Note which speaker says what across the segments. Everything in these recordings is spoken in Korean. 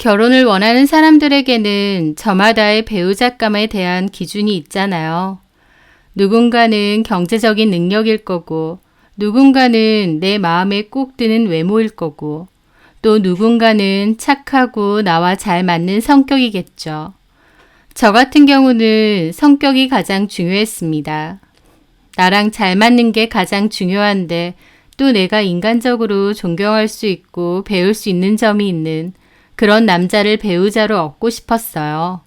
Speaker 1: 결혼을 원하는 사람들에게는 저마다의 배우자감에 대한 기준이 있잖아요. 누군가는 경제적인 능력일 거고, 누군가는 내 마음에 꼭 드는 외모일 거고, 또 누군가는 착하고 나와 잘 맞는 성격이겠죠. 저 같은 경우는 성격이 가장 중요했습니다. 나랑 잘 맞는 게 가장 중요한데 또 내가 인간적으로 존경할 수 있고 배울 수 있는 점이 있는 그런 남자를 배우자로 얻고 싶었어요.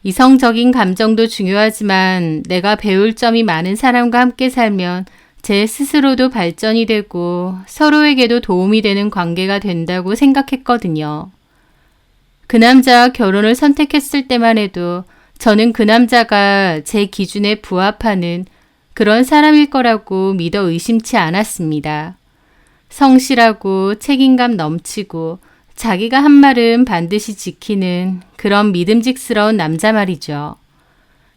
Speaker 1: 이성적인 감정도 중요하지만 내가 배울 점이 많은 사람과 함께 살면 제 스스로도 발전이 되고 서로에게도 도움이 되는 관계가 된다고 생각했거든요. 그 남자와 결혼을 선택했을 때만 해도 저는 그 남자가 제 기준에 부합하는 그런 사람일 거라고 믿어 의심치 않았습니다. 성실하고 책임감 넘치고 자기가 한 말은 반드시 지키는 그런 믿음직스러운 남자 말이죠.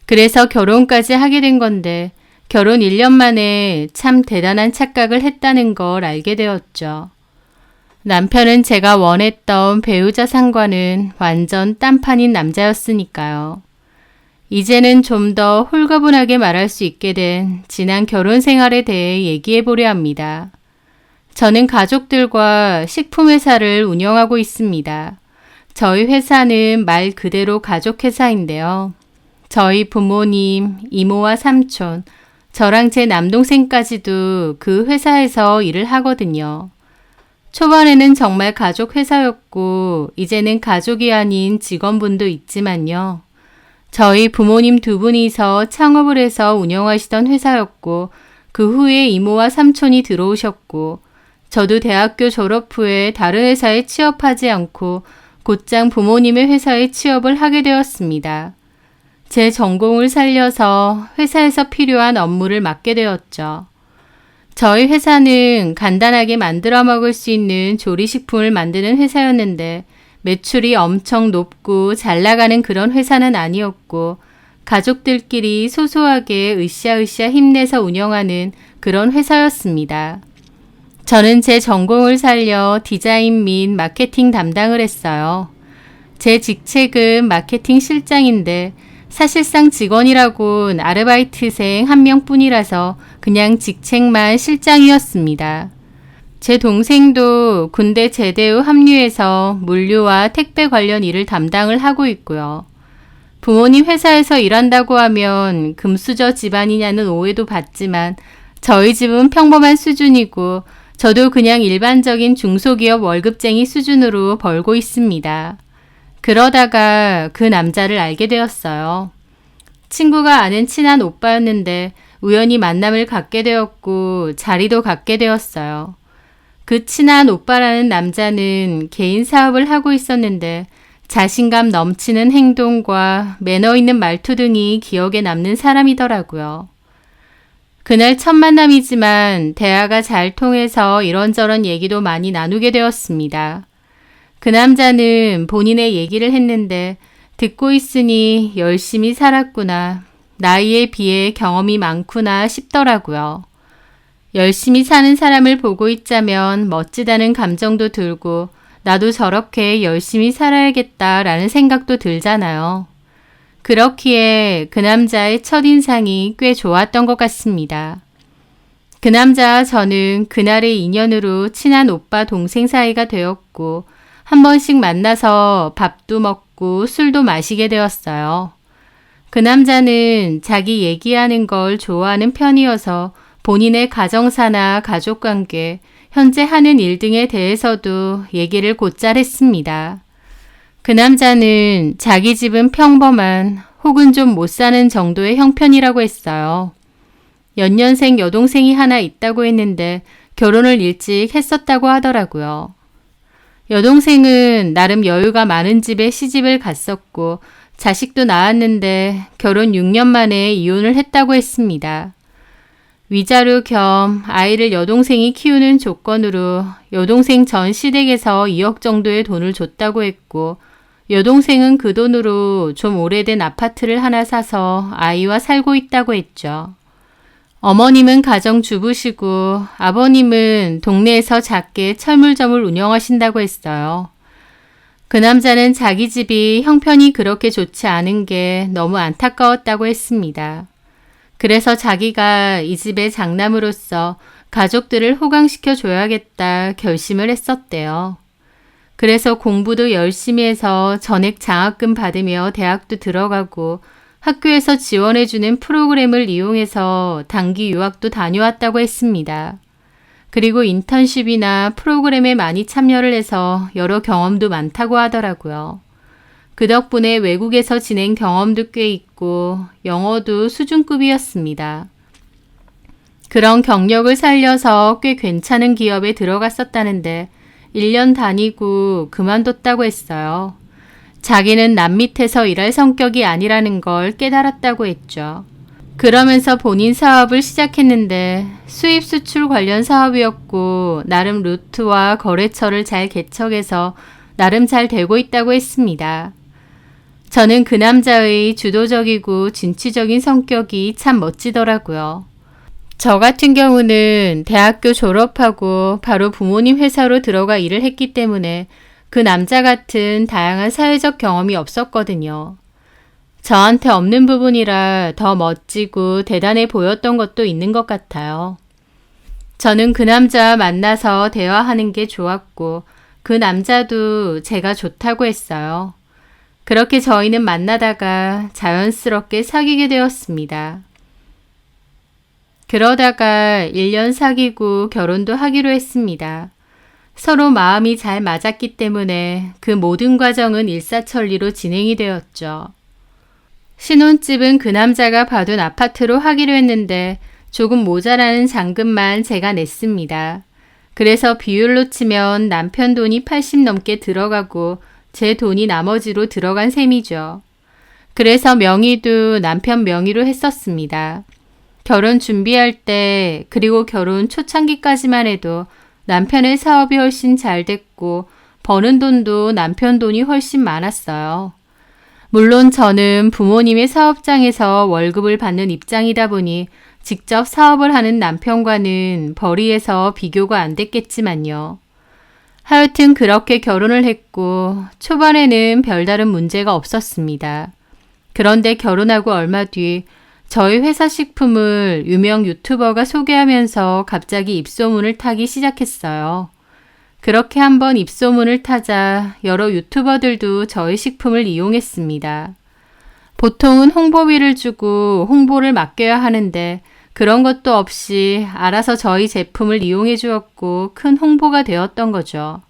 Speaker 1: 그래서 결혼까지 하게 된 건데 결혼 1년 만에 참 대단한 착각을 했다는 걸 알게 되었죠. 남편은 제가 원했던 배우자 상과는 완전 딴판인 남자였으니까요. 이제는 좀 더 홀가분하게 말할 수 있게 된 지난 결혼 생활에 대해 얘기해 보려 합니다. 저는 가족들과 식품회사를 운영하고 있습니다. 저희 회사는 말 그대로 가족회사인데요. 저희 부모님, 이모와 삼촌, 저랑 제 남동생까지도 그 회사에서 일을 하거든요. 초반에는 정말 가족 회사였고 이제는 가족이 아닌 직원분도 있지만요. 저희 부모님 두 분이서 창업을 해서 운영하시던 회사였고 그 후에 이모와 삼촌이 들어오셨고 저도 대학교 졸업 후에 다른 회사에 취업하지 않고 곧장 부모님의 회사에 취업을 하게 되었습니다. 제 전공을 살려서 회사에서 필요한 업무를 맡게 되었죠. 저희 회사는 간단하게 만들어 먹을 수 있는 조리식품을 만드는 회사였는데 매출이 엄청 높고 잘 나가는 그런 회사는 아니었고 가족들끼리 소소하게 으쌰으쌰 힘내서 운영하는 그런 회사였습니다. 저는 제 전공을 살려 디자인 및 마케팅 담당을 했어요. 제 직책은 마케팅 실장인데 사실상 직원이라곤 아르바이트생 한 명뿐이라서 그냥 직책만 실장이었습니다. 제 동생도 군대 제대 후 합류해서 물류와 택배 관련 일을 담당을 하고 있고요. 부모님 회사에서 일한다고 하면 금수저 집안이냐는 오해도 받지만 저희 집은 평범한 수준이고 저도 그냥 일반적인 중소기업 월급쟁이 수준으로 벌고 있습니다. 그러다가 그 남자를 알게 되었어요. 친구가 아는 친한 오빠였는데 우연히 만남을 갖게 되었고 자리도 갖게 되었어요. 그 친한 오빠라는 남자는 개인 사업을 하고 있었는데 자신감 넘치는 행동과 매너 있는 말투 등이 기억에 남는 사람이더라고요. 그날 첫 만남이지만 대화가 잘 통해서 이런저런 얘기도 많이 나누게 되었습니다. 그 남자는 본인의 얘기를 했는데 듣고 있으니 열심히 살았구나. 나이에 비해 경험이 많구나 싶더라고요. 열심히 사는 사람을 보고 있자면 멋지다는 감정도 들고 나도 저렇게 열심히 살아야겠다라는 생각도 들잖아요. 그렇기에 그 남자의 첫인상이 꽤 좋았던 것 같습니다. 그 남자와 저는 그날의 인연으로 친한 오빠 동생 사이가 되었고 한 번씩 만나서 밥도 먹고 술도 마시게 되었어요. 그 남자는 자기 얘기하는 걸 좋아하는 편이어서 본인의 가정사나 가족관계, 현재 하는 일 등에 대해서도 얘기를 곧잘 했습니다. 그 남자는 자기 집은 평범한 혹은 좀 못 사는 정도의 형편이라고 했어요. 연년생 여동생이 하나 있다고 했는데 결혼을 일찍 했었다고 하더라고요. 여동생은 나름 여유가 많은 집에 시집을 갔었고 자식도 낳았는데 결혼 6년 만에 이혼을 했다고 했습니다. 위자료 겸 아이를 여동생이 키우는 조건으로 여동생 전 시댁에서 2억 정도의 돈을 줬다고 했고 여동생은 그 돈으로 좀 오래된 아파트를 하나 사서 아이와 살고 있다고 했죠. 어머님은 가정주부시고 아버님은 동네에서 작게 철물점을 운영하신다고 했어요. 그 남자는 자기 집이 형편이 그렇게 좋지 않은 게 너무 안타까웠다고 했습니다. 그래서 자기가 이 집의 장남으로서 가족들을 호강시켜 줘야겠다 결심을 했었대요. 그래서 공부도 열심히 해서 전액 장학금 받으며 대학도 들어가고 학교에서 지원해주는 프로그램을 이용해서 단기 유학도 다녀왔다고 했습니다. 그리고 인턴십이나 프로그램에 많이 참여를 해서 여러 경험도 많다고 하더라고요. 그 덕분에 외국에서 지낸 경험도 꽤 있고 영어도 수준급이었습니다. 그런 경력을 살려서 꽤 괜찮은 기업에 들어갔었다는데 1년 다니고 그만뒀다고 했어요. 자기는 남 밑에서 일할 성격이 아니라는 걸 깨달았다고 했죠. 그러면서 본인 사업을 시작했는데 수입 수출 관련 사업이었고 나름 루트와 거래처를 잘 개척해서 나름 잘 되고 있다고 했습니다. 저는 그 남자의 주도적이고 진취적인 성격이 참 멋지더라고요. 저 같은 경우는 대학교 졸업하고 바로 부모님 회사로 들어가 일을 했기 때문에 그 남자 같은 다양한 사회적 경험이 없었거든요. 저한테 없는 부분이라 더 멋지고 대단해 보였던 것도 있는 것 같아요. 저는 그 남자와 만나서 대화하는 게 좋았고 그 남자도 제가 좋다고 했어요. 그렇게 저희는 만나다가 자연스럽게 사귀게 되었습니다. 그러다가 1년 사귀고 결혼도 하기로 했습니다. 서로 마음이 잘 맞았기 때문에 그 모든 과정은 일사천리로 진행이 되었죠. 신혼집은 그 남자가 봐둔 아파트로 하기로 했는데 조금 모자라는 잔금만 제가 냈습니다. 그래서 비율로 치면 남편 돈이 80 넘게 들어가고 제 돈이 나머지로 들어간 셈이죠. 그래서 명의도 남편 명의로 했었습니다. 결혼 준비할 때 그리고 결혼 초창기까지만 해도 남편의 사업이 훨씬 잘 됐고 버는 돈도 남편 돈이 훨씬 많았어요. 물론 저는 부모님의 사업장에서 월급을 받는 입장이다 보니 직접 사업을 하는 남편과는 벌이에서 비교가 안 됐겠지만요. 하여튼 그렇게 결혼을 했고 초반에는 별다른 문제가 없었습니다. 그런데 결혼하고 얼마 뒤 저희 회사 식품을 유명 유튜버가 소개하면서 갑자기 입소문을 타기 시작했어요. 그렇게 한번 입소문을 타자 여러 유튜버들도 저희 식품을 이용했습니다. 보통은 홍보비를 주고 홍보를 맡겨야 하는데 그런 것도 없이 알아서 저희 제품을 이용해 주었고 큰 홍보가 되었던 거죠.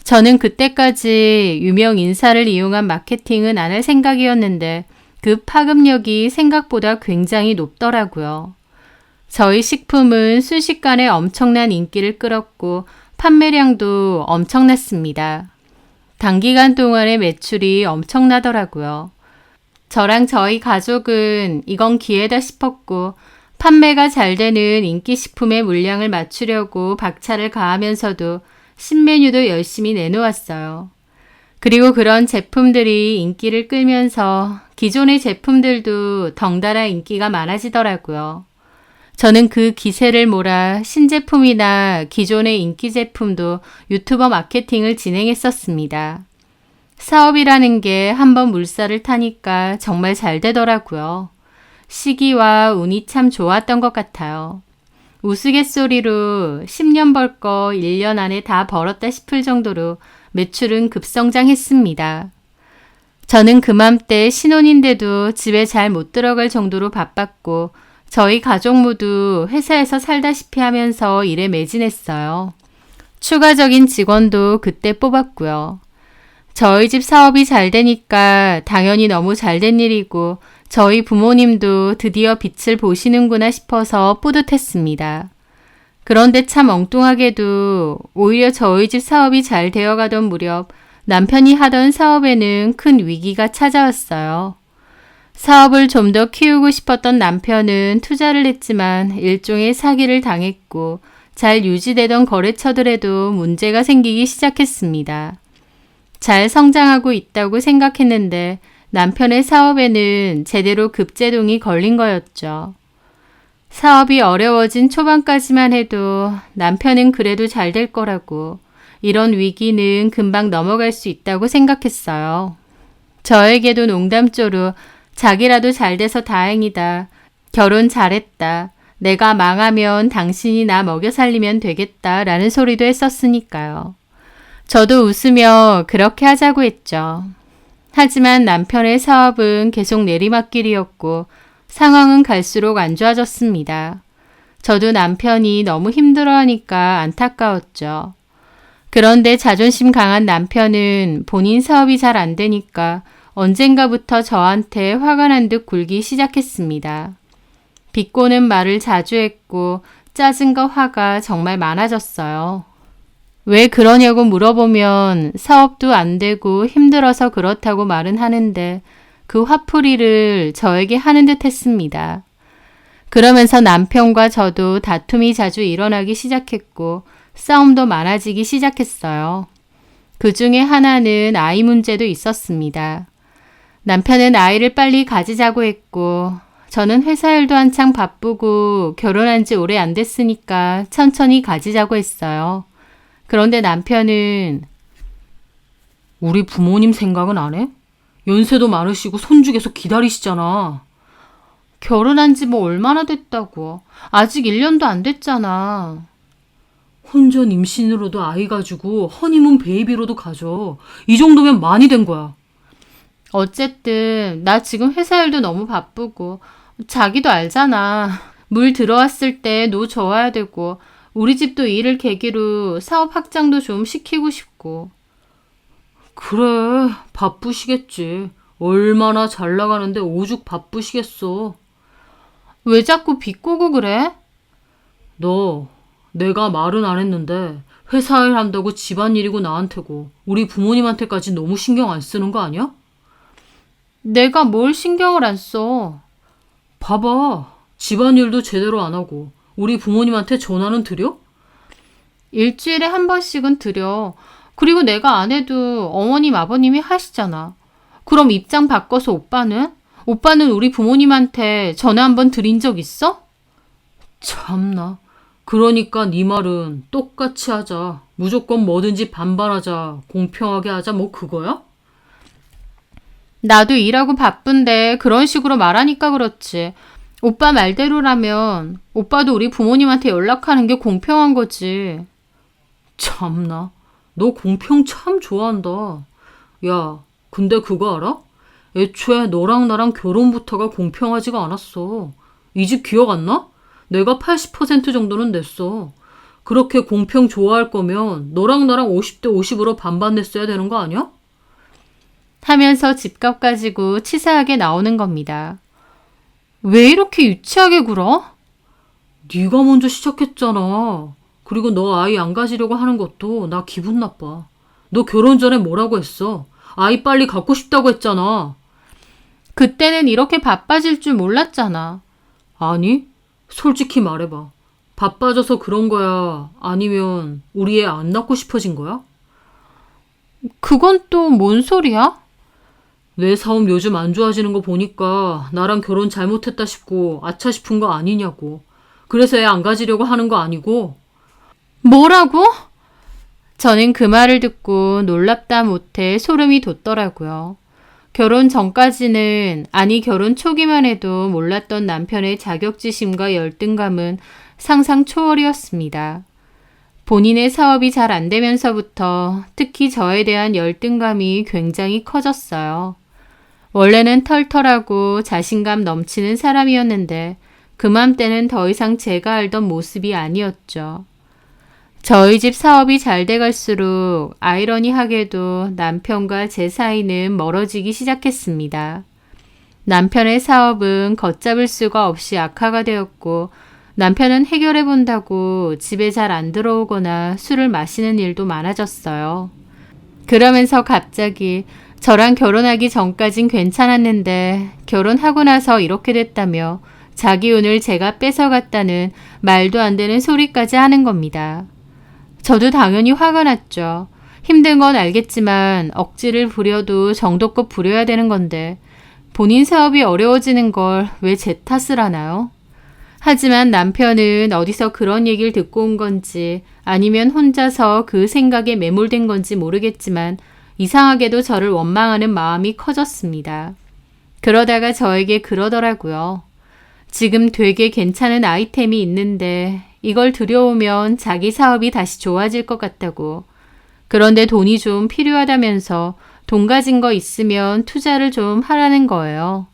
Speaker 1: 저는 그때까지 유명 인사를 이용한 마케팅은 안 할 생각이었는데 그 파급력이 생각보다 굉장히 높더라고요. 저희 식품은 순식간에 엄청난 인기를 끌었고 판매량도 엄청났습니다. 단기간 동안의 매출이 엄청나더라고요. 저랑 저희 가족은 이건 기회다 싶었고 판매가 잘 되는 인기 식품의 물량을 맞추려고 박차를 가하면서도 신메뉴도 열심히 내놓았어요. 그리고 그런 제품들이 인기를 끌면서 기존의 제품들도 덩달아 인기가 많아지더라고요. 저는 그 기세를 몰아 신제품이나 기존의 인기 제품도 유튜버 마케팅을 진행했었습니다. 사업이라는 게 한번 물살을 타니까 정말 잘 되더라고요. 시기와 운이 참 좋았던 것 같아요. 우스갯소리로 10년 벌 거 1년 안에 다 벌었다 싶을 정도로 매출은 급성장했습니다. 저는 그맘때 신혼인데도 집에 잘 못 들어갈 정도로 바빴고 저희 가족 모두 회사에서 살다시피 하면서 일에 매진했어요. 추가적인 직원도 그때 뽑았고요. 저희 집 사업이 잘 되니까 당연히 너무 잘 된 일이고 저희 부모님도 드디어 빛을 보시는구나 싶어서 뿌듯했습니다. 그런데 참 엉뚱하게도 오히려 저희 집 사업이 잘 되어가던 무렵 남편이 하던 사업에는 큰 위기가 찾아왔어요. 사업을 좀 더 키우고 싶었던 남편은 투자를 했지만 일종의 사기를 당했고 잘 유지되던 거래처들에도 문제가 생기기 시작했습니다. 잘 성장하고 있다고 생각했는데 남편의 사업에는 제대로 급제동이 걸린 거였죠. 사업이 어려워진 초반까지만 해도 남편은 그래도 잘 될 거라고 이런 위기는 금방 넘어갈 수 있다고 생각했어요. 저에게도 농담조로 자기라도 잘 돼서 다행이다. 결혼 잘했다. 내가 망하면 당신이 나 먹여 살리면 되겠다 라는 소리도 했었으니까요. 저도 웃으며 그렇게 하자고 했죠. 하지만 남편의 사업은 계속 내리막길이었고 상황은 갈수록 안 좋아졌습니다. 저도 남편이 너무 힘들어하니까 안타까웠죠. 그런데 자존심 강한 남편은 본인 사업이 잘 안 되니까 언젠가부터 저한테 화가 난 듯 굴기 시작했습니다. 비꼬는 말을 자주 했고 짜증과 화가 정말 많아졌어요. 왜 그러냐고 물어보면 사업도 안 되고 힘들어서 그렇다고 말은 하는데 그 화풀이를 저에게 하는 듯 했습니다. 그러면서 남편과 저도 다툼이 자주 일어나기 시작했고 싸움도 많아지기 시작했어요. 그 중에 하나는 아이 문제도 있었습니다. 남편은 아이를 빨리 가지자고 했고 저는 회사 일도 한창 바쁘고 결혼한 지 오래 안 됐으니까 천천히 가지자고 했어요. 그런데 남편은 우리 부모님 생각은 안 해? 연세도 많으시고 손주 계속 기다리시잖아. 결혼한 지 뭐 얼마나 됐다고. 아직 1년도 안 됐잖아. 혼전 임신으로도 아이 가지고 허니문 베이비로도 가져. 이 정도면 많이 된 거야. 어쨌든 나 지금 회사 일도 너무 바쁘고 자기도 알잖아. 물 들어왔을 때 노 저어야 되고 우리 집도 일을 계기로 사업 확장도 좀 시키고 싶고. 그래, 바쁘시겠지. 얼마나 잘 나가는데 오죽 바쁘시겠어. 왜 자꾸 비꼬고 그래? 너 내가 말은 안 했는데 회사 일 한다고 집안일이고 나한테고 우리 부모님한테까지 너무 신경 안 쓰는 거 아니야? 내가 뭘 신경을 안 써. 봐봐. 집안일도 제대로 안 하고 우리 부모님한테 전화는 드려? 일주일에 한 번씩은 드려. 그리고 내가 안 해도 어머님 아버님이 하시잖아. 그럼 입장 바꿔서 오빠는? 오빠는 우리 부모님한테 전화 한 번 드린 적 있어? 참나. 그러니까 네 말은 똑같이 하자. 무조건 뭐든지 반반하자. 공평하게 하자. 뭐 그거야? 나도 일하고 바쁜데 그런 식으로 말하니까 그렇지. 오빠 말대로라면 오빠도 우리 부모님한테 연락하는 게 공평한 거지. 참나. 너 공평 참 좋아한다. 야, 근데 그거 알아? 애초에 너랑 나랑 결혼부터가 공평하지가 않았어. 이 집 기억 안 나? 내가 80% 정도는 냈어. 그렇게 공평 좋아할 거면 너랑 나랑 50대 50으로 반반 냈어야 되는 거 아니야? 하면서 집값 가지고 치사하게 나오는 겁니다. 왜 이렇게 유치하게 굴어? 네가 먼저 시작했잖아. 그리고 너 아이 안 가지려고 하는 것도 나 기분 나빠. 너 결혼 전에 뭐라고 했어? 아이 빨리 갖고 싶다고 했잖아. 그때는 이렇게 바빠질 줄 몰랐잖아. 아니, 솔직히 말해봐. 바빠져서 그런 거야? 아니면 우리 애 안 낳고 싶어진 거야? 그건 또 뭔 소리야? 내 사업 요즘 안 좋아지는 거 보니까 나랑 결혼 잘못했다 싶고 아차 싶은 거 아니냐고. 그래서 애 안 가지려고 하는 거 아니고. 뭐라고? 저는 그 말을 듣고 놀랍다 못해 소름이 돋더라고요. 결혼 전까지는, 아니 결혼 초기만 해도 몰랐던 남편의 자격지심과 열등감은 상상 초월이었습니다. 본인의 사업이 잘 안 되면서부터 특히 저에 대한 열등감이 굉장히 커졌어요. 원래는 털털하고 자신감 넘치는 사람이었는데 그맘때는 더 이상 제가 알던 모습이 아니었죠. 저희 집 사업이 잘 돼갈수록 아이러니하게도 남편과 제 사이는 멀어지기 시작했습니다. 남편의 사업은 걷잡을 수가 없이 악화가 되었고 남편은 해결해 본다고 집에 잘 안 들어오거나 술을 마시는 일도 많아졌어요. 그러면서 갑자기 저랑 결혼하기 전까진 괜찮았는데 결혼하고 나서 이렇게 됐다며 자기 운을 제가 뺏어갔다는 말도 안 되는 소리까지 하는 겁니다. 저도 당연히 화가 났죠. 힘든 건 알겠지만 억지를 부려도 정도껏 부려야 되는 건데 본인 사업이 어려워지는 걸 왜 제 탓을 하나요? 하지만 남편은 어디서 그런 얘기를 듣고 온 건지 아니면 혼자서 그 생각에 매몰된 건지 모르겠지만 이상하게도 저를 원망하는 마음이 커졌습니다. 그러다가 저에게 그러더라고요. 지금 되게 괜찮은 아이템이 있는데 이걸 들여오면 자기 사업이 다시 좋아질 것 같다고. 그런데 돈이 좀 필요하다면서 돈 가진 거 있으면 투자를 좀 하라는 거예요.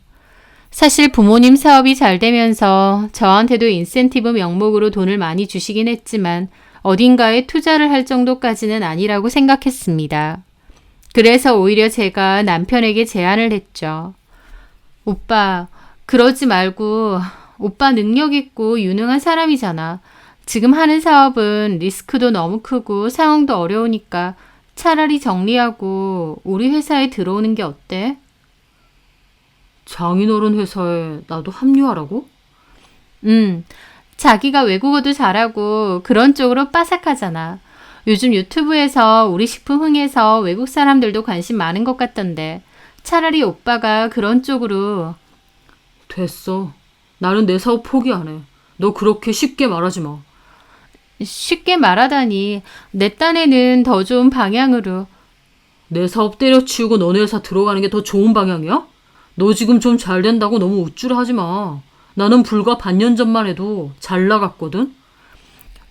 Speaker 1: 사실 부모님 사업이 잘 되면서 저한테도 인센티브 명목으로 돈을 많이 주시긴 했지만 어딘가에 투자를 할 정도까지는 아니라고 생각했습니다. 그래서 오히려 제가 남편에게 제안을 했죠. 오빠, 그러지 말고 오빠 능력 있고 유능한 사람이잖아. 지금 하는 사업은 리스크도 너무 크고 상황도 어려우니까 차라리 정리하고 우리 회사에 들어오는 게 어때? 장인어른 회사에 나도 합류하라고? 자기가 외국어도 잘하고 그런 쪽으로 빠삭하잖아. 요즘 유튜브에서 우리 식품 흥해서 외국 사람들도 관심 많은 것 같던데 차라리 오빠가 그런 쪽으로. 됐어. 나는 내 사업 포기 안 해. 너 그렇게 쉽게 말하지 마. 쉽게 말하다니 내 딴에는 더 좋은 방향으로. 내 사업 때려치우고 너네 회사 들어가는 게 더 좋은 방향이야? 너 지금 좀 잘 된다고 너무 우쭐하지 마. 나는 불과 반년 전만 해도 잘 나갔거든?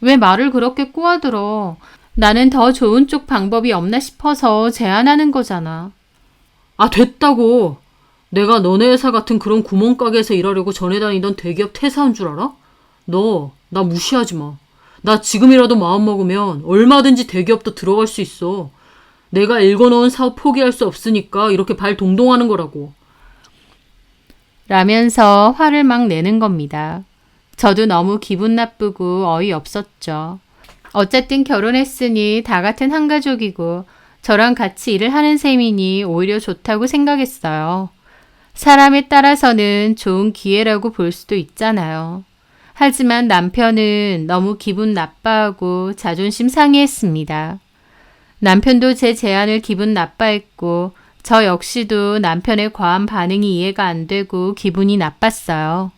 Speaker 1: 왜 말을 그렇게 꼬아들어? 나는 더 좋은 쪽 방법이 없나 싶어서 제안하는 거잖아. 아, 됐다고. 내가 너네 회사 같은 그런 구멍가게에서 일하려고 전에 다니던 대기업 퇴사한 줄 알아? 너, 나 무시하지 마. 나 지금이라도 마음먹으면 얼마든지 대기업도 들어갈 수 있어. 내가 읽어놓은 사업 포기할 수 없으니까 이렇게 발 동동하는 거라고. 라면서 화를 막 내는 겁니다. 저도 너무 기분 나쁘고 어이없었죠. 어쨌든 결혼했으니 다 같은 한 가족이고 저랑 같이 일을 하는 셈이니 오히려 좋다고 생각했어요. 사람에 따라서는 좋은 기회라고 볼 수도 있잖아요. 하지만 남편은 너무 기분 나빠하고 자존심 상해했습니다. 남편도 제 제안을 기분 나빠했고 저 역시도 남편의 과한 반응이 이해가 안 되고 기분이 나빴어요.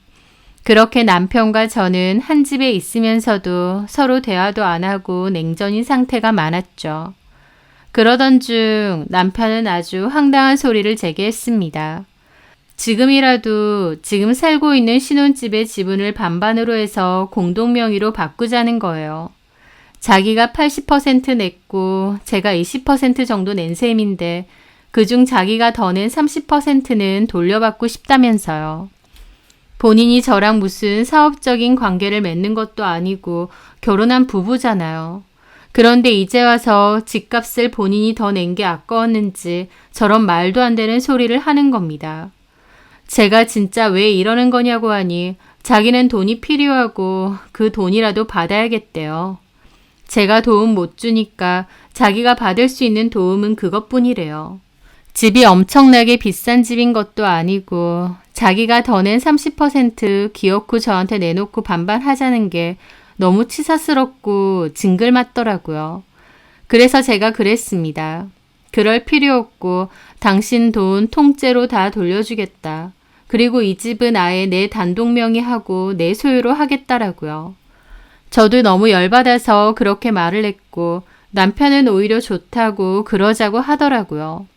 Speaker 1: 그렇게 남편과 저는 한 집에 있으면서도 서로 대화도 안 하고 냉전인 상태가 많았죠. 그러던 중 남편은 아주 황당한 소리를 제게 했습니다. 지금이라도 지금 살고 있는 신혼집의 지분을 반반으로 해서 공동명의로 바꾸자는 거예요. 자기가 80% 냈고 제가 20% 정도 낸 셈인데 그중 자기가 더 낸 30%는 돌려받고 싶다면서요. 본인이 저랑 무슨 사업적인 관계를 맺는 것도 아니고 결혼한 부부잖아요. 그런데 이제 와서 집값을 본인이 더 낸 게 아까웠는지 저런 말도 안 되는 소리를 하는 겁니다. 제가 진짜 왜 이러는 거냐고 하니 자기는 돈이 필요하고 그 돈이라도 받아야겠대요. 제가 도움 못 주니까 자기가 받을 수 있는 도움은 그것뿐이래요. 집이 엄청나게 비싼 집인 것도 아니고 자기가 더 낸 30% 기어코 저한테 내놓고 반반 하자는 게 너무 치사스럽고 징글맞더라고요. 그래서 제가 그랬습니다. 그럴 필요 없고 당신 돈 통째로 다 돌려주겠다. 그리고 이 집은 아예 내 단독 명의하고 내 소유로 하겠다라고요. 저도 너무 열받아서 그렇게 말을 했고 남편은 오히려 좋다고 그러자고 하더라고요.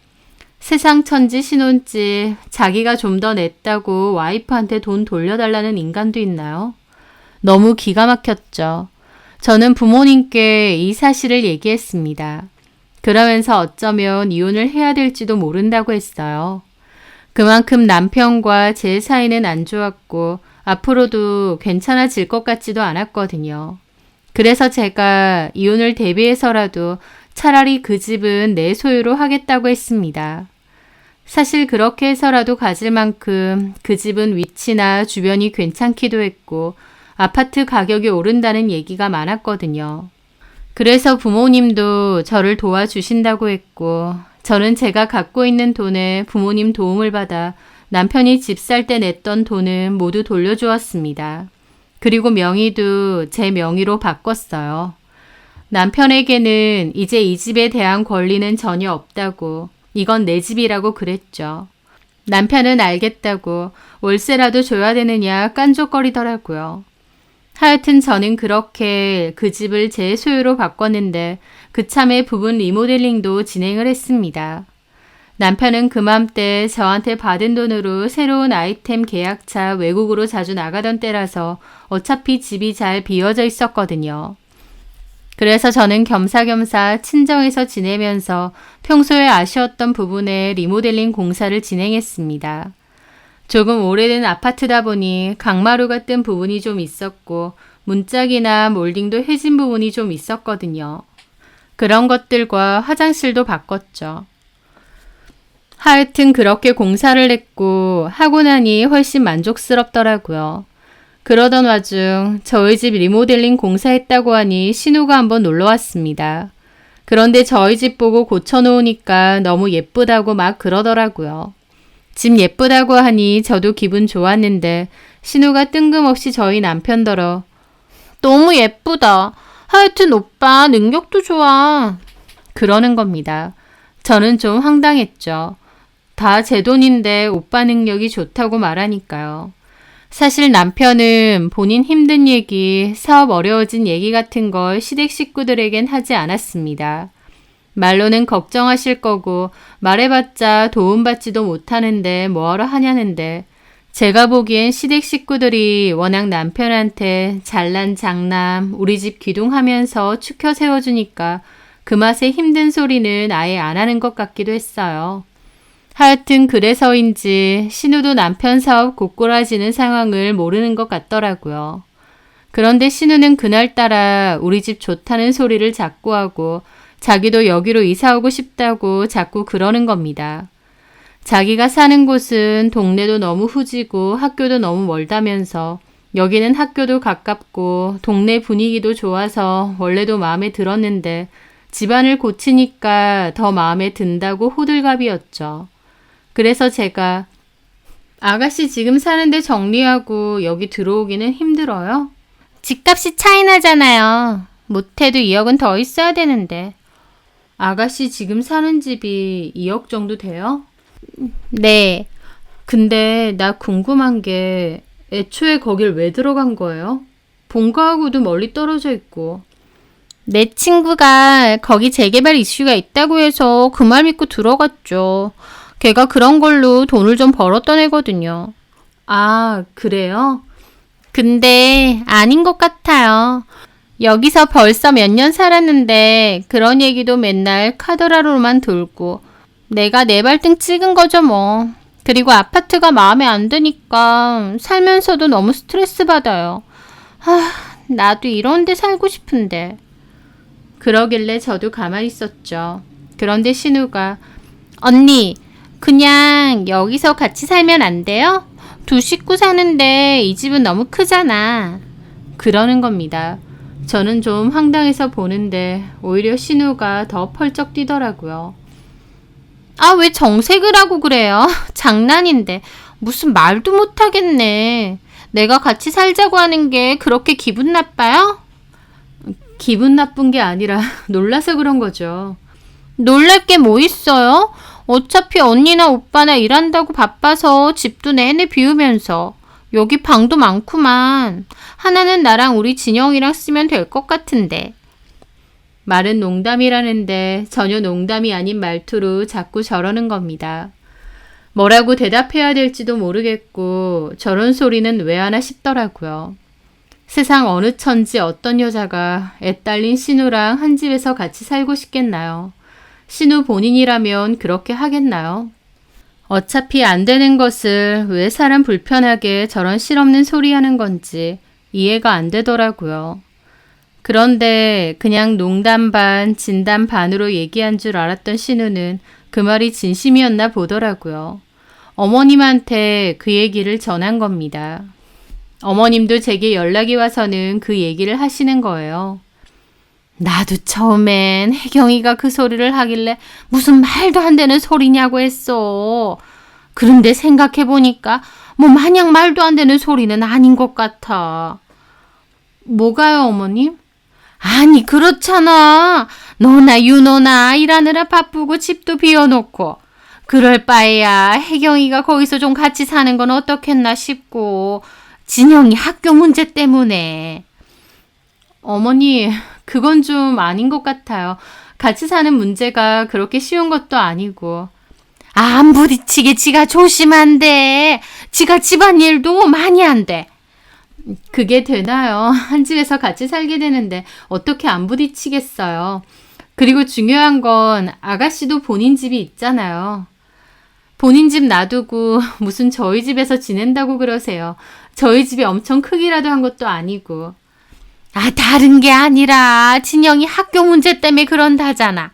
Speaker 1: 세상 천지 신혼집 자기가 좀 더 냈다고 와이프한테 돈 돌려달라는 인간도 있나요? 너무 기가 막혔죠. 저는 부모님께 이 사실을 얘기했습니다. 그러면서 어쩌면 이혼을 해야 될지도 모른다고 했어요. 그만큼 남편과 제 사이는 안 좋았고 앞으로도 괜찮아질 것 같지도 않았거든요. 그래서 제가 이혼을 대비해서라도 차라리 그 집은 내 소유로 하겠다고 했습니다. 사실 그렇게 해서라도 가질 만큼 그 집은 위치나 주변이 괜찮기도 했고 아파트 가격이 오른다는 얘기가 많았거든요. 그래서 부모님도 저를 도와주신다고 했고 저는 제가 갖고 있는 돈에 부모님 도움을 받아 남편이 집 살 때 냈던 돈은 모두 돌려주었습니다. 그리고 명의도 제 명의로 바꿨어요. 남편에게는 이제 이 집에 대한 권리는 전혀 없다고 이건 내 집이라고 그랬죠. 남편은 알겠다고 월세라도 줘야 되느냐 깐족거리더라고요. 하여튼 저는 그렇게 그 집을 제 소유로 바꿨는데 그참에 부분 리모델링도 진행을 했습니다. 남편은 그맘때 저한테 받은 돈으로 새로운 아이템 계약차 외국으로 자주 나가던 때라서 어차피 집이 잘 비워져 있었거든요. 그래서 저는 겸사겸사 친정에서 지내면서 평소에 아쉬웠던 부분에 리모델링 공사를 진행했습니다. 조금 오래된 아파트다 보니 강마루가 뜬 부분이 좀 있었고 문짝이나 몰딩도 해진 부분이 좀 있었거든요. 그런 것들과 화장실도 바꿨죠. 하여튼 그렇게 공사를 했고 하고 나니 훨씬 만족스럽더라고요. 그러던 와중 저희 집 리모델링 공사했다고 하니 신우가 한번 놀러 왔습니다. 그런데 저희 집 보고 고쳐놓으니까 너무 예쁘다고 막 그러더라고요. 집 예쁘다고 하니 저도 기분 좋았는데 신우가 뜬금없이 저희 남편더러 너무 예쁘다. 하여튼 오빠 능력도 좋아. 그러는 겁니다. 저는 좀 황당했죠. 다 제 돈인데 오빠 능력이 좋다고 말하니까요. 사실 남편은 본인 힘든 얘기, 사업 어려워진 얘기 같은 걸 시댁 식구들에겐 하지 않았습니다. 말로는 걱정하실 거고 말해봤자 도움받지도 못하는데 뭐하러 하냐는데 제가 보기엔 시댁 식구들이 워낙 남편한테 잘난 장남, 우리 집 기둥하면서 추켜 세워주니까 그 맛에 힘든 소리는 아예 안 하는 것 같기도 했어요. 하여튼 그래서인지 신우도 남편 사업 고꾸라지는 상황을 모르는 것 같더라고요. 그런데 신우는 그날따라 우리 집 좋다는 소리를 자꾸 하고 자기도 여기로 이사 오고 싶다고 자꾸 그러는 겁니다. 자기가 사는 곳은 동네도 너무 후지고 학교도 너무 멀다면서 여기는 학교도 가깝고 동네 분위기도 좋아서 원래도 마음에 들었는데 집안을 고치니까 더 마음에 든다고 호들갑이었죠. 그래서 제가 아가씨 지금 사는데 정리하고 여기 들어오기는 힘들어요? 집값이 차이 나잖아요. 못해도 2억은 더 있어야 되는데. 아가씨 지금 사는 집이 2억 정도 돼요? 네. 근데 나 궁금한 게 애초에 거길 왜 들어간 거예요? 본가하고도 멀리 떨어져 있고. 내 친구가 거기 재개발 이슈가 있다고 해서 그 말 믿고 들어갔죠. 걔가 그런 걸로 돈을 좀 벌었던 애거든요. 아, 그래요? 근데 아닌 것 같아요. 여기서 벌써 몇 년 살았는데 그런 얘기도 맨날 카더라로만 돌고 내가 내 발등 찍은 거죠 뭐. 그리고 아파트가 마음에 안 드니까 살면서도 너무 스트레스 받아요. 나도 이런 데 살고 싶은데. 그러길래 저도 가만히 있었죠. 그런데 신우가 언니 그냥 여기서 같이 살면 안 돼요? 두 식구 사는데 이 집은 너무 크잖아. 그러는 겁니다. 저는 좀 황당해서 보는데 오히려 신우가 더 펄쩍 뛰더라고요. 아, 왜 정색을 하고 그래요? 장난인데 무슨 말도 못하겠네. 내가 같이 살자고 하는 게 그렇게 기분 나빠요? 기분 나쁜 게 아니라 놀라서 그런 거죠. 놀랄 게 뭐 있어요? 어차피 언니나 오빠나 일한다고 바빠서 집도 내내 비우면서 여기 방도 많구만. 하나는 나랑 우리 진영이랑 쓰면 될 것 같은데. 말은 농담이라는데 전혀 농담이 아닌 말투로 자꾸 저러는 겁니다. 뭐라고 대답해야 될지도 모르겠고 저런 소리는 왜 하나 싶더라고요. 세상 어느 천지 어떤 여자가 애 딸린 신우랑 한 집에서 같이 살고 싶겠나요? 신우 본인이라면 그렇게 하겠나요? 어차피 안 되는 것을 왜 사람 불편하게 저런 실없는 소리 하는 건지 이해가 안 되더라고요. 그런데 그냥 농담 반, 진담 반으로 얘기한 줄 알았던 신우는 그 말이 진심이었나 보더라고요. 어머님한테 그 얘기를 전한 겁니다. 어머님도 제게 연락이 와서는 그 얘기를 하시는 거예요. 나도 처음엔 혜경이가 그 소리를 하길래 무슨 말도 안 되는 소리냐고 했어. 그런데 생각해보니까 뭐 마냥 말도 안 되는 소리는 아닌 것 같아. 뭐가요, 어머님? 아니, 그렇잖아. 너나 윤호나 일하느라 바쁘고 집도 비워놓고. 그럴 바에야 혜경이가 거기서 좀 같이 사는 건 어떻겠나 싶고. 진영이 학교 문제 때문에. 어머니, 그건 좀 아닌 것 같아요. 같이 사는 문제가 그렇게 쉬운 것도 아니고.
Speaker 2: 안 부딪히게 지가 조심한대. 지가 집안일도 많이 한대.
Speaker 1: 그게 되나요? 한 집에서 같이 살게 되는데 어떻게 안 부딪히겠어요. 그리고 중요한 건 아가씨도 본인 집이 있잖아요. 본인 집 놔두고 무슨 저희 집에서 지낸다고 그러세요. 저희 집이 엄청 크기라도 한 것도 아니고.
Speaker 2: 다른 게 아니라 진영이 학교 문제 때문에 그런다잖아.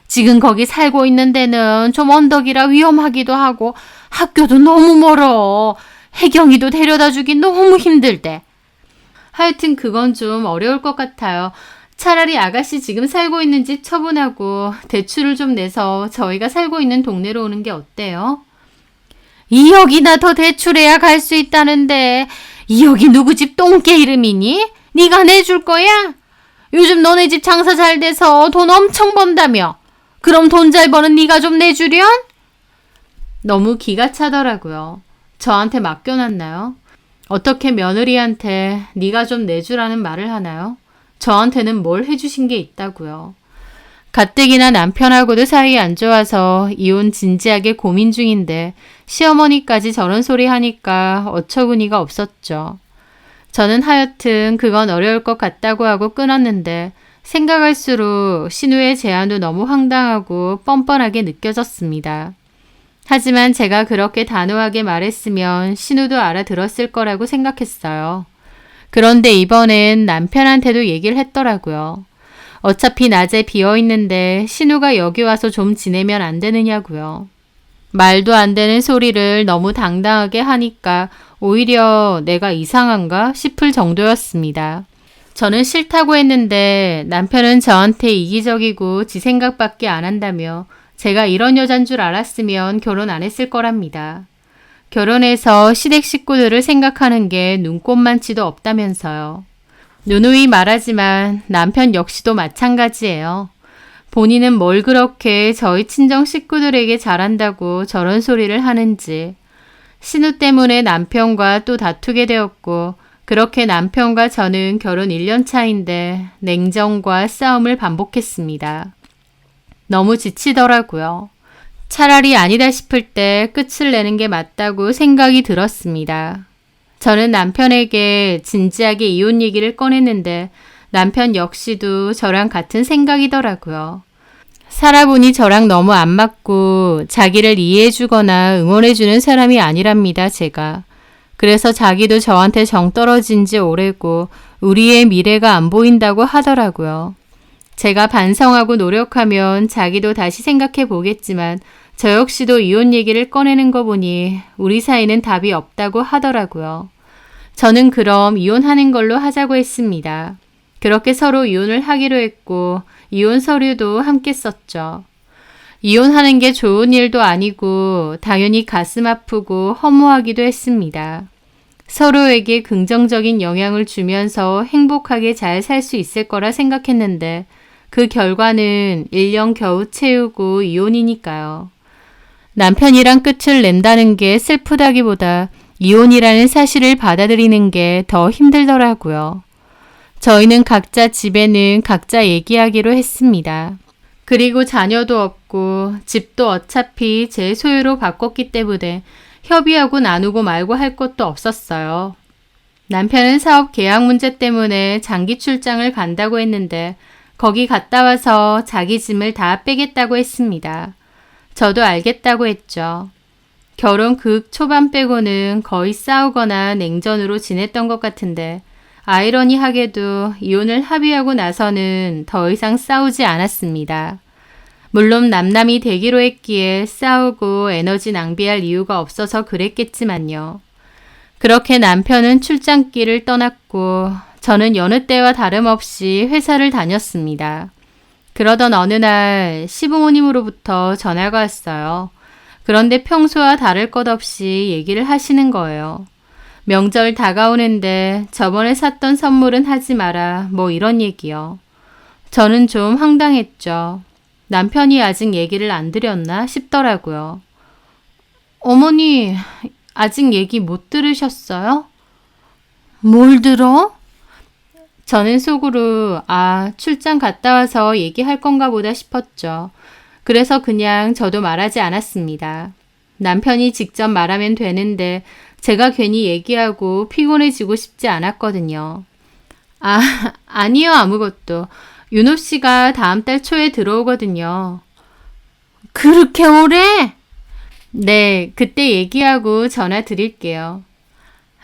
Speaker 2: 지금 거기 살고 있는 데는 좀 언덕이라 위험하기도 하고 학교도 너무 멀어. 혜경이도 데려다 주기 너무 힘들대.
Speaker 1: 하여튼 그건 좀 어려울 것 같아요. 차라리 아가씨 지금 살고 있는 집 처분하고 대출을 좀 내서 저희가 살고 있는 동네로 오는 게 어때요?
Speaker 2: 2억이나 더 대출해야 갈 수 있다는데 2억이 누구 집 똥개 이름이니? 네가 내줄 거야? 요즘 너네 집 장사 잘 돼서 돈 엄청 번다며. 그럼 돈 잘 버는 네가 좀 내주련?
Speaker 1: 너무 기가 차더라고요. 저한테 맡겨놨나요? 어떻게 며느리한테 네가 좀 내주라는 말을 하나요? 저한테는 뭘 해주신 게 있다고요. 가뜩이나 남편하고도 사이 안 좋아서 이혼 진지하게 고민 중인데 시어머니까지 저런 소리 하니까 어처구니가 없었죠. 저는 하여튼 그건 어려울 것 같다고 하고 끊었는데 생각할수록 신우의 제안도 너무 황당하고 뻔뻔하게 느껴졌습니다. 하지만 제가 그렇게 단호하게 말했으면 신우도 알아들었을 거라고 생각했어요. 그런데 이번엔 남편한테도 얘기를 했더라고요. 어차피 낮에 비어있는데 신우가 여기 와서 좀 지내면 안 되느냐고요. 말도 안 되는 소리를 너무 당당하게 하니까 오히려 내가 이상한가 싶을 정도였습니다. 저는 싫다고 했는데 남편은 저한테 이기적이고 지 생각밖에 안 한다며 제가 이런 여잔 줄 알았으면 결혼 안 했을 거랍니다. 결혼해서 시댁 식구들을 생각하는 게 눈꼽만치도 없다면서요. 누누이 말하지만 남편 역시도 마찬가지예요. 본인은 뭘 그렇게 저희 친정 식구들에게 잘한다고 저런 소리를 하는지. 신우 때문에 남편과 또 다투게 되었고 그렇게 남편과 저는 결혼 1년 차인데 냉정과 싸움을 반복했습니다. 너무 지치더라고요. 차라리 아니다 싶을 때 끝을 내는 게 맞다고 생각이 들었습니다. 저는 남편에게 진지하게 이혼 얘기를 꺼냈는데 남편 역시도 저랑 같은 생각이더라고요. 살아보니 저랑 너무 안 맞고 자기를 이해해주거나 응원해주는 사람이 아니랍니다, 제가. 그래서 자기도 저한테 정 떨어진 지 오래고 우리의 미래가 안 보인다고 하더라고요. 제가 반성하고 노력하면 자기도 다시 생각해 보겠지만 저 역시도 이혼 얘기를 꺼내는 거 보니 우리 사이는 답이 없다고 하더라고요. 저는 그럼 이혼하는 걸로 하자고 했습니다. 그렇게 서로 이혼을 하기로 했고 이혼 서류도 함께 썼죠. 이혼하는 게 좋은 일도 아니고 당연히 가슴 아프고 허무하기도 했습니다. 서로에게 긍정적인 영향을 주면서 행복하게 잘 살 수 있을 거라 생각했는데 그 결과는 1년 겨우 채우고 이혼이니까요. 남편이랑 끝을 낸다는 게 슬프다기보다 이혼이라는 사실을 받아들이는 게 더 힘들더라고요. 저희는 각자 집에는 각자 얘기하기로 했습니다. 그리고 자녀도 없고 집도 어차피 제 소유로 바꿨기 때문에 협의하고 나누고 말고 할 것도 없었어요. 남편은 사업 계약 문제 때문에 장기 출장을 간다고 했는데 거기 갔다 와서 자기 짐을 다 빼겠다고 했습니다. 저도 알겠다고 했죠. 결혼 그 초반 빼고는 거의 싸우거나 냉전으로 지냈던 것 같은데 아이러니하게도 이혼을 합의하고 나서는 더 이상 싸우지 않았습니다. 물론 남남이 되기로 했기에 싸우고 에너지 낭비할 이유가 없어서 그랬겠지만요. 그렇게 남편은 출장길을 떠났고 저는 여느 때와 다름없이 회사를 다녔습니다. 그러던 어느 날 시부모님으로부터 전화가 왔어요. 그런데 평소와 다를 것 없이 얘기를 하시는 거예요. 명절 다가오는데 저번에 샀던 선물은 하지 마라 뭐 이런 얘기요. 저는 좀 황당했죠. 남편이 아직 얘기를 안 드렸나 싶더라고요. 어머니 아직 얘기 못 들으셨어요?
Speaker 2: 뭘 들어?
Speaker 1: 저는 속으로 출장 갔다 와서 얘기할 건가 보다 싶었죠. 그래서 그냥 저도 말하지 않았습니다. 남편이 직접 말하면 되는데 제가 괜히 얘기하고 피곤해지고 싶지 않았거든요. 아니요, 아무것도. 윤호 씨가 다음 달 초에 들어오거든요.
Speaker 2: 그렇게 오래?
Speaker 1: 네, 그때 얘기하고 전화 드릴게요.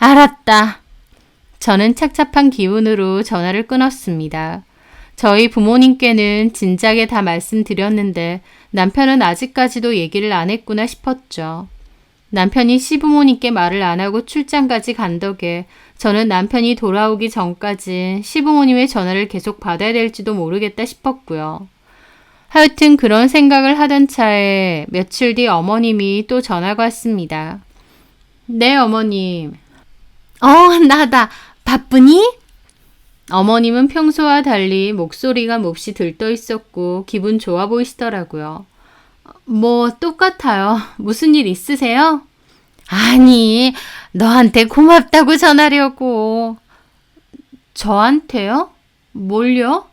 Speaker 2: 알았다.
Speaker 1: 저는 착잡한 기운으로 전화를 끊었습니다. 저희 부모님께는 진작에 다 말씀드렸는데 남편은 아직까지도 얘기를 안 했구나 싶었죠. 남편이 시부모님께 말을 안 하고 출장까지 간 덕에 저는 남편이 돌아오기 전까지 시부모님의 전화를 계속 받아야 될지도 모르겠다 싶었고요. 하여튼 그런 생각을 하던 차에 며칠 뒤 어머님이 또 전화가 왔습니다. 네, 어머님.
Speaker 2: 나다. 바쁘니?
Speaker 1: 어머님은 평소와 달리 목소리가 몹시 들떠 있었고 기분 좋아 보이시더라고요. 뭐 똑같아요. 무슨 일 있으세요?
Speaker 2: 아니, 너한테 고맙다고 전하려고.
Speaker 1: 저한테요? 뭘요?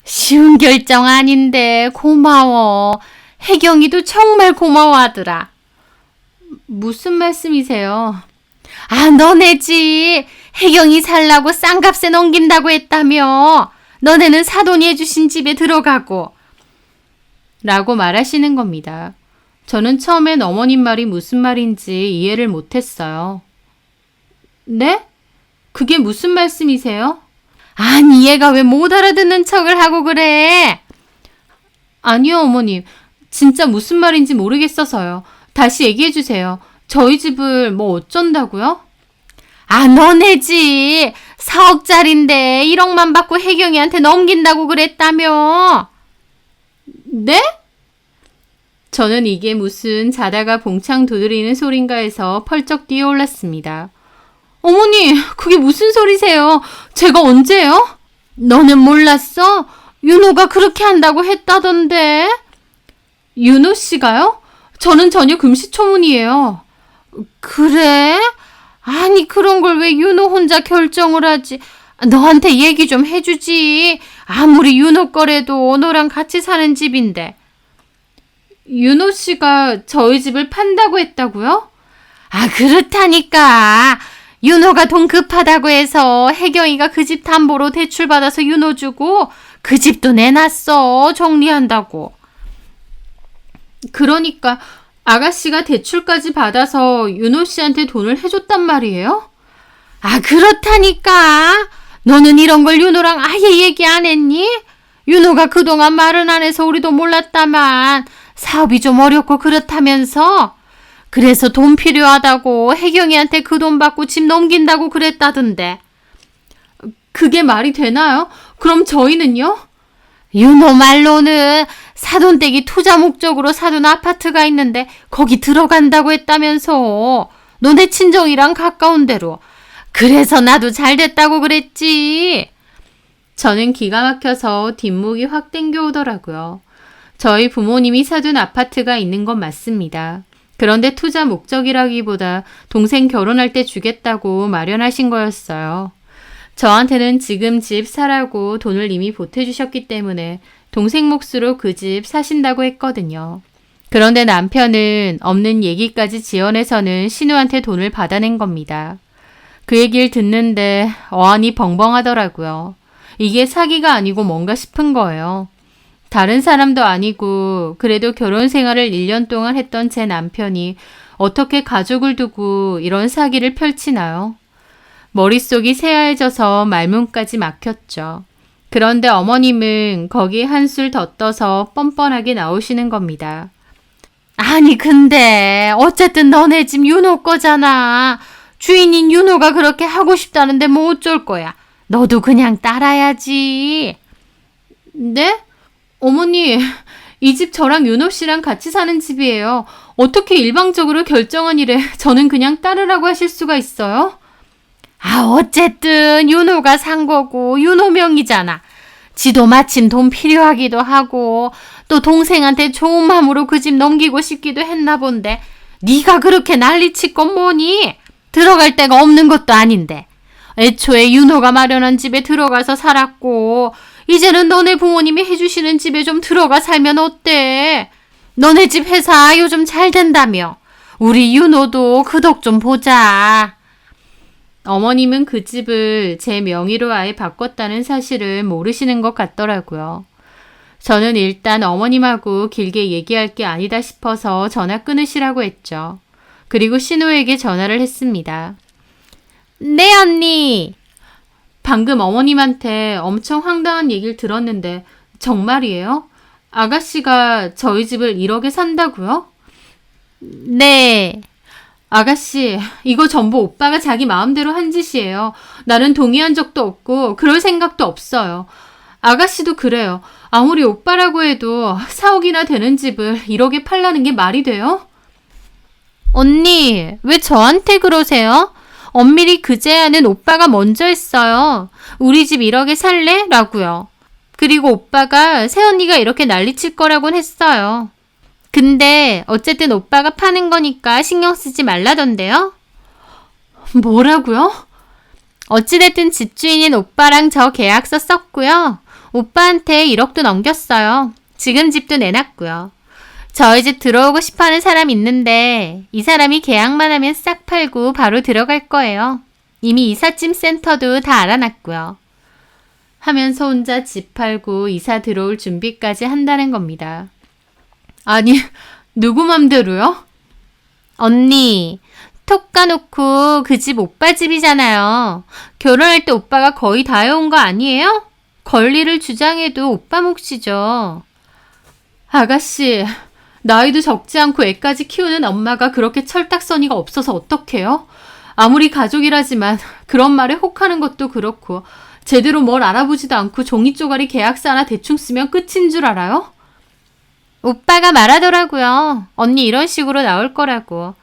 Speaker 2: 쉬운 결정 아닌데 고마워. 혜경이도 정말 고마워하더라.
Speaker 1: 무슨 말씀이세요?
Speaker 2: 너네지. 혜경이 살라고 싼값에 넘긴다고 했다며. 너네는 사돈이 해주신 집에 들어가고.
Speaker 1: 라고 말하시는 겁니다. 저는 처음엔 어머님 말이 무슨 말인지 이해를 못했어요. 네? 그게 무슨 말씀이세요?
Speaker 2: 아니, 얘가 왜 못 알아듣는 척을 하고 그래?
Speaker 1: 아니요, 어머님. 진짜 무슨 말인지 모르겠어서요. 다시 얘기해 주세요. 저희 집을 뭐 어쩐다고요?
Speaker 2: 너네지. 4억짜린데 1억만 받고 혜경이한테 넘긴다고 그랬다며.
Speaker 1: 네? 저는 이게 무슨 자다가 봉창 두드리는 소린가 해서 펄쩍 뛰어올랐습니다. 어머니, 그게 무슨 소리세요? 제가 언제요?
Speaker 2: 너는 몰랐어? 윤호가 그렇게 한다고 했다던데.
Speaker 1: 윤호 씨가요? 저는 전혀 금시초문이에요.
Speaker 2: 그래? 아니, 그런 걸 왜 윤호 혼자 결정을 하지? 너한테 얘기 좀 해주지. 아무리 윤호 거래도 너랑 같이 사는 집인데.
Speaker 1: 윤호 씨가 저희 집을 판다고 했다고요?
Speaker 2: 그렇다니까. 윤호가 돈 급하다고 해서 혜경이가 그 집 담보로 대출받아서 윤호 주고 그 집도 내놨어. 정리한다고.
Speaker 1: 그러니까 아가씨가 대출까지 받아서 윤호 씨한테 돈을 해줬단 말이에요?
Speaker 2: 그렇다니까. 너는 이런 걸 윤호랑 아예 얘기 안 했니? 윤호가 그동안 말은 안 해서 우리도 몰랐다만 사업이 좀 어렵고 그렇다면서. 그래서 돈 필요하다고 혜경이한테 그 돈 받고 집 넘긴다고 그랬다던데.
Speaker 1: 그게 말이 되나요? 그럼 저희는요?
Speaker 2: 윤호 말로는 사돈댁이 투자 목적으로 사둔 아파트가 있는데 거기 들어간다고 했다면서. 너네 친정이랑 가까운 데로. 그래서 나도 잘 됐다고 그랬지.
Speaker 1: 저는 기가 막혀서 뒷목이 확 땡겨오더라고요. 저희 부모님이 사둔 아파트가 있는 건 맞습니다. 그런데 투자 목적이라기보다 동생 결혼할 때 주겠다고 마련하신 거였어요. 저한테는 지금 집 사라고 돈을 이미 보태주셨기 때문에 동생 몫으로 그 집 사신다고 했거든요. 그런데 남편은 없는 얘기까지 지어내서는 신우한테 돈을 받아낸 겁니다. 그 얘기를 듣는데 어안이 벙벙하더라고요. 이게 사기가 아니고 뭔가 싶은 거예요. 다른 사람도 아니고 그래도 결혼 생활을 1년 동안 했던 제 남편이 어떻게 가족을 두고 이런 사기를 펼치나요? 머릿속이 새하얘져서 말문까지 막혔죠. 그런데 어머님은 거기에 한술 더 떠서 뻔뻔하게 나오시는 겁니다.
Speaker 2: 아니, 근데 어쨌든 너네 집 윤호 거잖아. 주인인 윤호가 그렇게 하고 싶다는데 뭐 어쩔 거야. 너도 그냥 따라야지.
Speaker 1: 네? 어머니, 이 집 저랑 윤호 씨랑 같이 사는 집이에요. 어떻게 일방적으로 결정한 일에 저는 그냥 따르라고 하실 수가 있어요?
Speaker 2: 어쨌든 윤호가 산 거고 윤호 명이잖아. 지도 마침 돈 필요하기도 하고 또 동생한테 좋은 마음으로 그 집 넘기고 싶기도 했나 본데 네가 그렇게 난리칠 건 뭐니? 들어갈 데가 없는 것도 아닌데 애초에 윤호가 마련한 집에 들어가서 살았고 이제는 너네 부모님이 해주시는 집에 좀 들어가 살면 어때? 너네 집 회사 요즘 잘 된다며. 우리 윤호도 그 덕 좀 보자.
Speaker 1: 어머님은 그 집을 제 명의로 아예 바꿨다는 사실을 모르시는 것 같더라고요. 저는 일단 어머님하고 길게 얘기할 게 아니다 싶어서 전화 끊으시라고 했죠. 그리고 신우에게 전화를 했습니다.
Speaker 2: 네, 언니.
Speaker 1: 방금 어머님한테 엄청 황당한 얘기를 들었는데 정말이에요? 아가씨가 저희 집을 1억에 산다고요?
Speaker 2: 네.
Speaker 1: 아가씨, 이거 전부 오빠가 자기 마음대로 한 짓이에요. 나는 동의한 적도 없고 그럴 생각도 없어요. 아가씨도 그래요. 아무리 오빠라고 해도 4억이나 되는 집을 1억에 팔라는 게 말이 돼요?
Speaker 2: 언니, 왜 저한테 그러세요? 엄밀히 그 제안은 오빠가 먼저 했어요. 우리 집 1억에 살래? 라고요. 그리고 오빠가 새언니가 이렇게 난리칠 거라고는 했어요. 근데 어쨌든 오빠가 파는 거니까 신경 쓰지 말라던데요?
Speaker 1: 뭐라고요?
Speaker 2: 어찌됐든 집주인인 오빠랑 저 계약서 썼고요. 오빠한테 1억도 넘겼어요. 지금 집도 내놨고요. 저희 집 들어오고 싶어하는 사람 있는데 이 사람이 계약만 하면 싹 팔고 바로 들어갈 거예요. 이미 이삿짐 센터도 다 알아놨고요.
Speaker 1: 하면서 혼자 집 팔고 이사 들어올 준비까지 한다는 겁니다. 아니, 누구 맘대로요?
Speaker 2: 언니, 톡 까놓고 그 집 오빠 집이잖아요. 결혼할 때 오빠가 거의 다 해온 거 아니에요? 권리를 주장해도 오빠 몫이죠.
Speaker 1: 아가씨, 나이도 적지 않고 애까지 키우는 엄마가 그렇게 철딱서니가 없어서 어떡해요? 아무리 가족이라지만 그런 말에 혹하는 것도 그렇고 제대로 뭘 알아보지도 않고 종이 쪼가리 계약서 하나 대충 쓰면 끝인 줄 알아요?
Speaker 2: 오빠가 말하더라고요. 언니 이런 식으로 나올 거라고.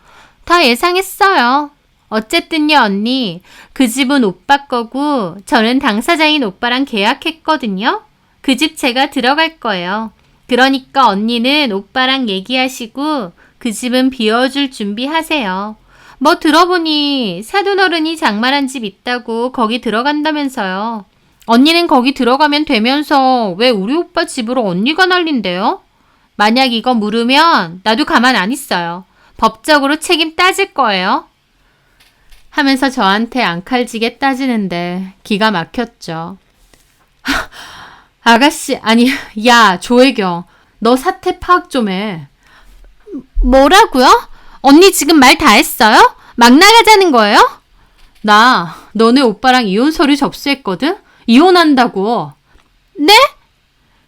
Speaker 2: 다 예상했어요. 어쨌든요, 언니. 그 집은 오빠 거고 저는 당사자인 오빠랑 계약했거든요. 그 집 제가 들어갈 거예요. 그러니까 언니는 오빠랑 얘기하시고 그 집은 비워줄 준비하세요. 뭐 들어보니 사돈어른이 장만한 집 있다고 거기 들어간다면서요. 언니는 거기 들어가면 되면서 왜 우리 오빠 집으로 언니가 난린대요? 만약 이거 물으면 나도 가만 안 있어요. 법적으로 책임 따질 거예요.
Speaker 1: 하면서 저한테 앙칼지게 따지는데 기가 막혔죠. 아가씨, 아니, 야, 조혜경, 너 사태 파악 좀 해.
Speaker 2: 뭐라고요? 언니 지금 말 다 했어요? 막 나가자는 거예요?
Speaker 1: 나 너네 오빠랑 이혼 서류 접수했거든? 이혼한다고.
Speaker 2: 네?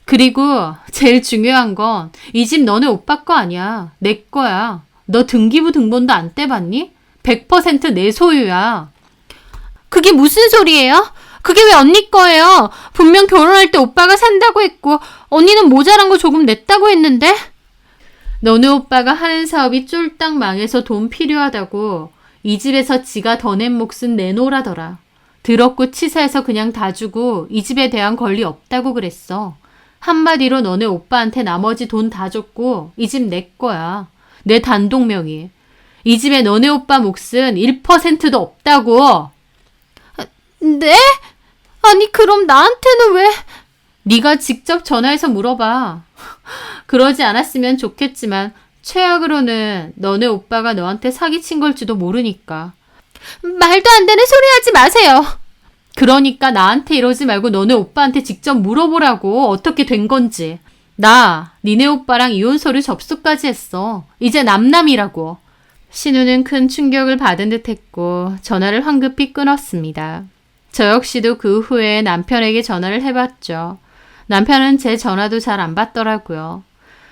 Speaker 1: 그리고 제일 중요한 건 이 집 너네 오빠 거 아니야. 내 거야. 너 등기부 등본도 안 떼봤니? 100%내 소유야.
Speaker 2: 그게 무슨 소리예요? 그게 왜 언니 거예요? 분명 결혼할 때 오빠가 산다고 했고 언니는 모자란 거 조금 냈다고 했는데?
Speaker 1: 너네 오빠가 하는 사업이 쫄딱 망해서 돈 필요하다고 이 집에서 지가 더 낸 몫은 내놓으라더라. 더럽고 치사해서 그냥 다 주고 이 집에 대한 권리 없다고 그랬어. 한마디로 너네 오빠한테 나머지 돈 다 줬고 이 집 내 거야. 내 단독 명의. 이 집에 너네 오빠 몫은 1%도 없다고.
Speaker 2: 네? 아니 그럼 나한테는 왜?
Speaker 1: 네가 직접 전화해서 물어봐. 그러지 않았으면 좋겠지만 최악으로는 너네 오빠가 너한테 사기친 걸지도 모르니까.
Speaker 2: 말도 안 되는 소리 하지 마세요.
Speaker 1: 그러니까 나한테 이러지 말고 너네 오빠한테 직접 물어보라고. 어떻게 된 건지. 나 니네 오빠랑 이혼 서류 접수까지 했어. 이제 남남이라고. 신우는 큰 충격을 받은 듯 했고 전화를 황급히 끊었습니다. 저 역시도 그 후에 남편에게 전화를 해봤죠. 남편은 제 전화도 잘 안 받더라고요.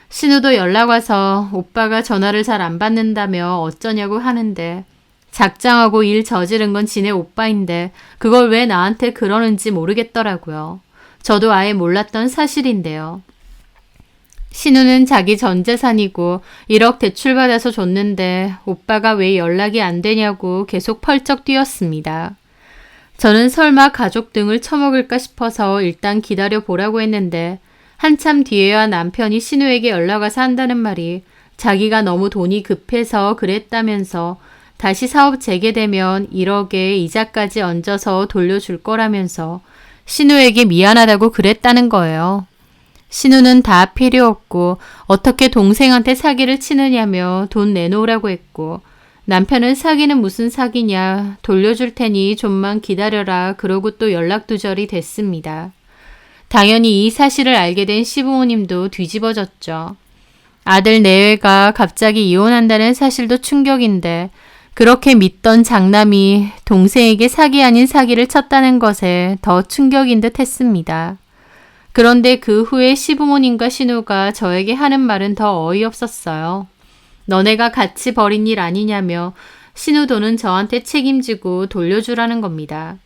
Speaker 1: 신우도 연락 와서 오빠가 전화를 잘 안 받는다며 어쩌냐고 하는데 작정하고 일 저지른 건 지네 오빠인데 그걸 왜 나한테 그러는지 모르겠더라고요. 저도 아예 몰랐던 사실인데요. 신우는 자기 전 재산이고 1억 대출받아서 줬는데 오빠가 왜 연락이 안 되냐고 계속 펄쩍 뛰었습니다. 저는 설마 가족 등을 처먹을까 싶어서 일단 기다려 보라고 했는데 한참 뒤에야 남편이 신우에게 연락 와서 한다는 말이 자기가 너무 돈이 급해서 그랬다면서 다시 사업 재개되면 1억에 이자까지 얹어서 돌려줄 거라면서 신우에게 미안하다고 그랬다는 거예요. 신우는 다 필요 없고 어떻게 동생한테 사기를 치느냐며 돈 내놓으라고 했고, 남편은 사기는 무슨 사기냐, 돌려줄 테니 좀만 기다려라 그러고 또 연락두절이 됐습니다. 당연히 이 사실을 알게 된 시부모님도 뒤집어졌죠. 아들 내외가 갑자기 이혼한다는 사실도 충격인데 그렇게 믿던 장남이 동생에게 사기 아닌 사기를 쳤다는 것에 더 충격인 듯 했습니다. 그런데 그 후에 시부모님과 신우가 저에게 하는 말은 더 어이없었어요. 너네가 같이 벌인 일 아니냐며 신우 돈은 저한테 책임지고 돌려주라는 겁니다.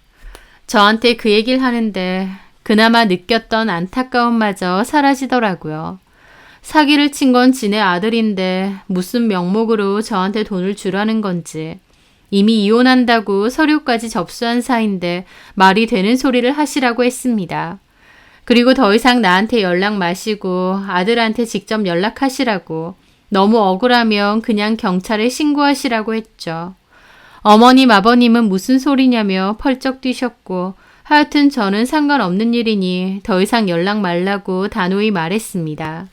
Speaker 1: 저한테 그 얘기를 하는데 그나마 느꼈던 안타까움마저 사라지더라고요. 사기를 친 건 지네 아들인데 무슨 명목으로 저한테 돈을 주라는 건지, 이미 이혼한다고 서류까지 접수한 사이인데 말이 되는 소리를 하시라고 했습니다. 그리고 더 이상 나한테 연락 마시고 아들한테 직접 연락하시라고, 너무 억울하면 그냥 경찰에 신고하시라고 했죠. 어머님 아버님은 무슨 소리냐며 펄쩍 뛰셨고, 하여튼 저는 상관없는 일이니 더 이상 연락 말라고 단호히 말했습니다.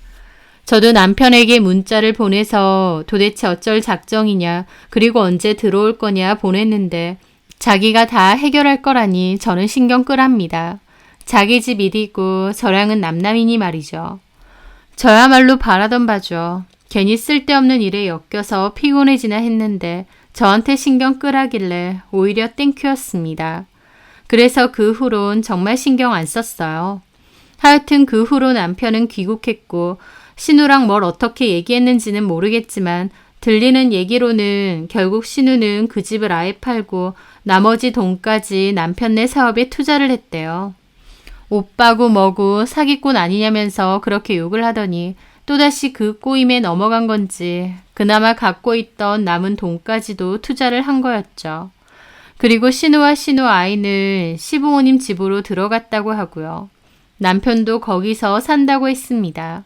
Speaker 1: 저도 남편에게 문자를 보내서 도대체 어쩔 작정이냐, 그리고 언제 들어올 거냐 보냈는데 자기가 다 해결할 거라니 저는 신경 끄랍니다. 자기 집 일이고 저랑은 남남이니 말이죠. 저야말로 바라던 바죠. 괜히 쓸데없는 일에 엮여서 피곤해지나 했는데 저한테 신경 끄라길래 오히려 땡큐였습니다. 그래서 그 후론 정말 신경 안 썼어요. 하여튼 그 후로 남편은 귀국했고 신우랑 뭘 어떻게 얘기했는지는 모르겠지만 들리는 얘기로는 결국 신우는 그 집을 아예 팔고 나머지 돈까지 남편네 사업에 투자를 했대요. 오빠고 뭐고 사기꾼 아니냐면서 그렇게 욕을 하더니 또다시 그 꼬임에 넘어간 건지 그나마 갖고 있던 남은 돈까지도 투자를 한 거였죠. 그리고 신우와 신우 아이는 시부모님 집으로 들어갔다고 하고요. 남편도 거기서 산다고 했습니다.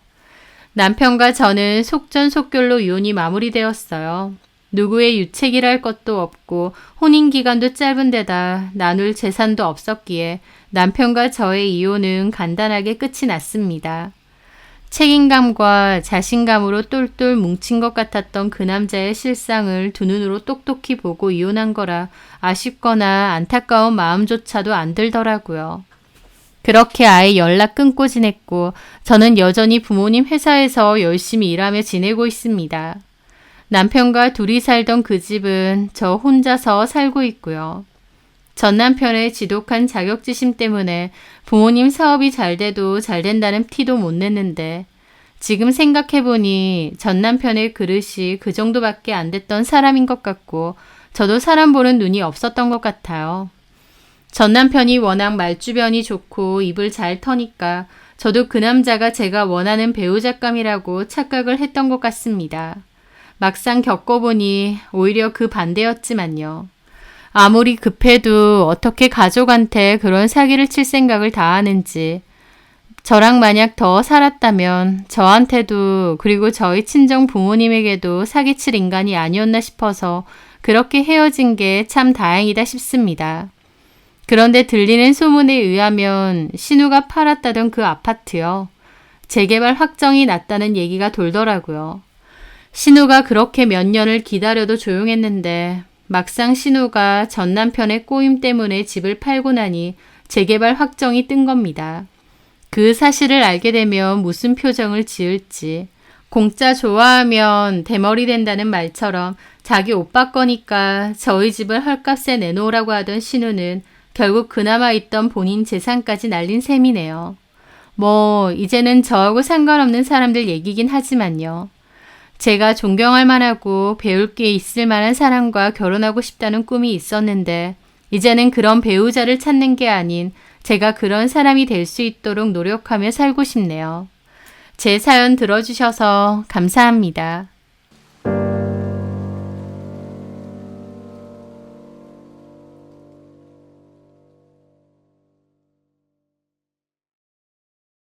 Speaker 1: 남편과 저는 속전속결로 이혼이 마무리되었어요. 누구의 유책이랄 것도 없고 혼인기간도 짧은 데다 나눌 재산도 없었기에 남편과 저의 이혼은 간단하게 끝이 났습니다. 책임감과 자신감으로 똘똘 뭉친 것 같았던 그 남자의 실상을 두 눈으로 똑똑히 보고 이혼한 거라 아쉽거나 안타까운 마음조차도 안 들더라고요. 그렇게 아예 연락 끊고 지냈고 저는 여전히 부모님 회사에서 열심히 일하며 지내고 있습니다. 남편과 둘이 살던 그 집은 저 혼자서 살고 있고요. 전 남편의 지독한 자격지심 때문에 부모님 사업이 잘 돼도 잘 된다는 티도 못 냈는데 지금 생각해보니 전 남편의 그릇이 그 정도밖에 안 됐던 사람인 것 같고 저도 사람 보는 눈이 없었던 것 같아요. 전 남편이 워낙 말주변이 좋고 입을 잘 터니까 저도 그 남자가 제가 원하는 배우자감이라고 착각을 했던 것 같습니다. 막상 겪어보니 오히려 그 반대였지만요. 아무리 급해도 어떻게 가족한테 그런 사기를 칠 생각을 다 하는지, 저랑 만약 더 살았다면 저한테도 그리고 저희 친정 부모님에게도 사기칠 인간이 아니었나 싶어서 그렇게 헤어진 게 참 다행이다 싶습니다. 그런데 들리는 소문에 의하면 신우가 팔았다던 그 아파트요. 재개발 확정이 났다는 얘기가 돌더라고요. 신우가 그렇게 몇 년을 기다려도 조용했는데 막상 신우가 전 남편의 꼬임 때문에 집을 팔고 나니 재개발 확정이 뜬 겁니다. 그 사실을 알게 되면 무슨 표정을 지을지, 공짜 좋아하면 대머리 된다는 말처럼 자기 오빠 거니까 저희 집을 헐값에 내놓으라고 하던 신우는 결국 그나마 있던 본인 재산까지 날린 셈이네요. 뭐 이제는 저하고 상관없는 사람들 얘기긴 하지만요. 제가 존경할 만하고 배울 게 있을 만한 사람과 결혼하고 싶다는 꿈이 있었는데 이제는 그런 배우자를 찾는 게 아닌 제가 그런 사람이 될 수 있도록 노력하며 살고 싶네요. 제 사연 들어주셔서 감사합니다.